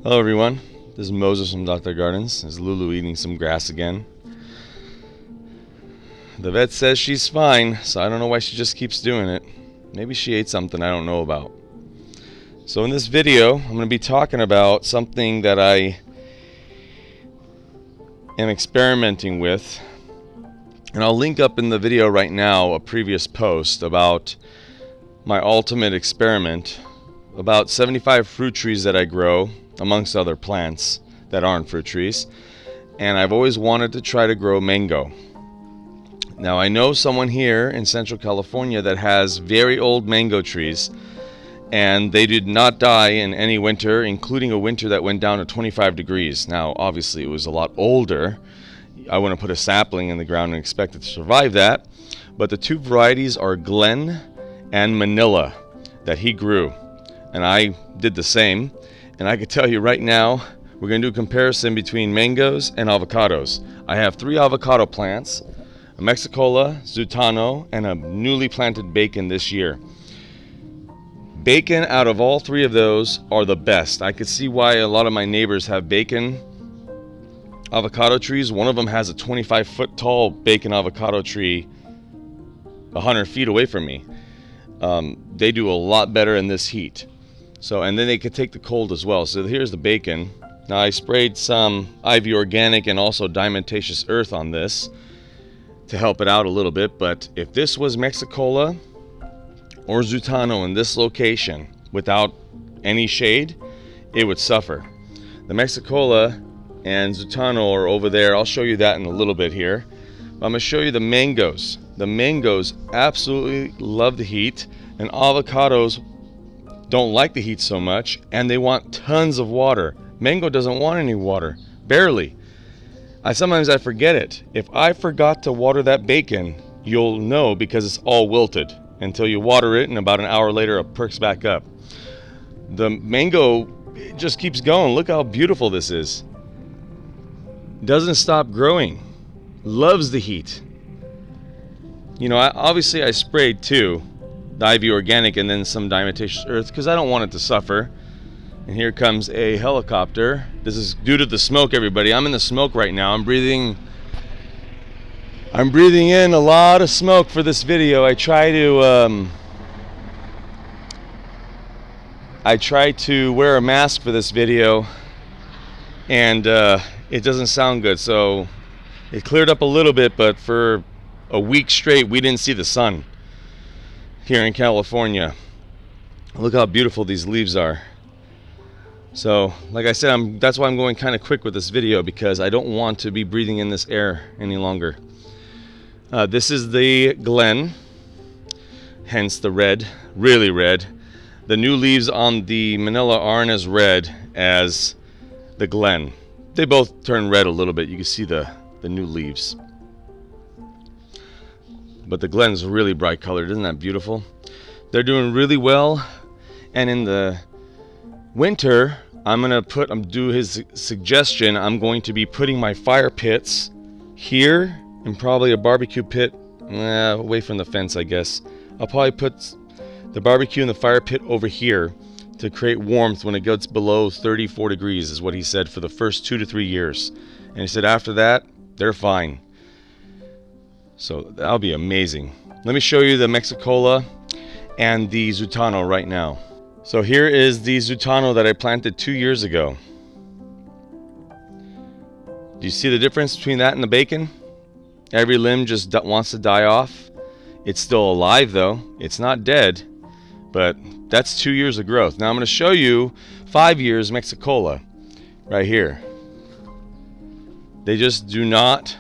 Hello everyone, this is Moses from ZAATARGARDENS. Gardens. Is Lulu eating some grass again? The vet says she's fine, so I don't know why she just keeps doing it. Maybe she ate something I don't know about. So in this video, I'm going to be talking about something that I am experimenting with. And I'll link up in the video right now a previous post about my ultimate experiment, about 75 fruit trees that I grow, amongst other plants that aren't fruit trees. And I've always wanted to try to grow mango. Now I know someone here in Central California that has very old mango trees, and they did not die in any winter, including a winter that went down to 25 degrees. Now obviously it was a lot older. I wouldn't put a sapling in the ground and expect it to survive that. But the two varieties are Glen and Manila that he grew, and I did the same. And I can tell you right now, we're going to do a comparison between mangoes and avocados. I have 3 avocado plants, a Mexicola, Zutano, and a newly planted bacon this year. Bacon out of all 3 of those are the best. I could see why a lot of my neighbors have bacon avocado trees. One of them has a 25-foot tall bacon avocado tree 100 feet away from me. They do a lot better in this heat. So, and then they could take the cold as well. So here's the bacon. Now I sprayed some IV Organic and also diatomaceous earth on this to help it out a little bit. But if this was Mexicola or Zutano in this location without any shade, it would suffer. The Mexicola and Zutano are over there. I'll show you that in a little bit here. I'm going to show you the mangoes. The mangoes absolutely love the heat, and avocados don't like the heat so much, and they want tons of water. Mango doesn't want any water, barely. Sometimes I forget it. If I forgot to water that bacon, you'll know because it's all wilted until you water it, and about an hour later it perks back up. The mango just keeps going. Look how beautiful this is. Doesn't stop growing. Loves the heat. You know, obviously I sprayed too, the IV Organic and then some diatomaceous earth, because I don't want it to suffer. And here comes a helicopter. This is due to the smoke, everybody. I'm in the smoke right now. I'm breathing in a lot of smoke for this video. I try to wear a mask for this video, and it doesn't sound good. So it cleared up a little bit, but for a week straight we didn't see the sun here in California. Look how beautiful these leaves are. So like I said, that's why I'm going kind of quick with this video, because I don't want to be breathing in this air any longer. This is the Glen, hence the red, really red. The new leaves on the Manila aren't as red as the Glen. They both turn red a little bit. You can see the new leaves. But the Glen's really bright colored. Isn't that beautiful? They're doing really well. And in the winter, I'm gonna do his suggestion. I'm going to be putting my fire pits here, and probably a barbecue pit away from the fence, I guess. I'll probably put the barbecue and the fire pit over here to create warmth when it gets below 34 degrees, is what he said, for the first 2 to 3 years. And he said after that, they're fine. So that'll be amazing. Let me show you the Mexicola and the Zutano right now. So here is the Zutano that I planted 2 years ago. Do you see the difference between that and the bacon? Every limb just wants to die off. It's still alive though. It's not dead, but that's 2 years of growth. Now I'm going to show you 5 years Mexicola right here. They just do not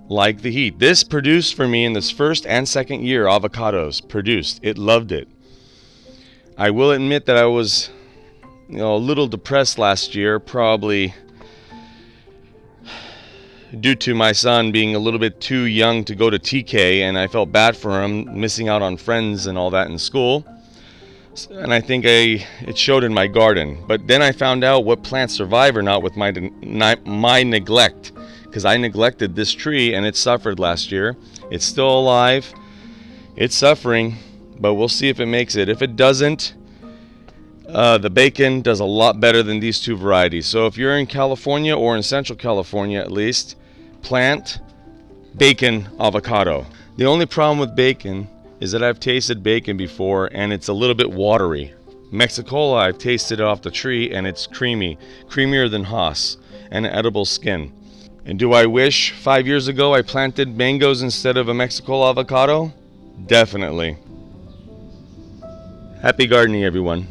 like the heat. This produced for me in this first and second year. Avocados produced. It loved it. I will admit that I was, a little depressed last year, probably due to my son being a little bit too young to go to TK, and I felt bad for him missing out on friends and all that in school. And I think it showed in my garden. But then I found out what plants survive or not with my neglect, because I neglected this tree and it suffered last year. It's still alive. It's suffering, but we'll see if it makes it. If it doesn't, The bacon does a lot better than these two varieties. So if you're in California, or in Central California at least, plant bacon avocado. The only problem with bacon is that I've tasted bacon before and it's a little bit watery. Mexicola, I've tasted it off the tree and it's creamy, creamier than Haas, and an edible skin. And do I wish 5 years ago I planted mangoes instead of a Mexicola avocado? Definitely. Happy gardening, everyone.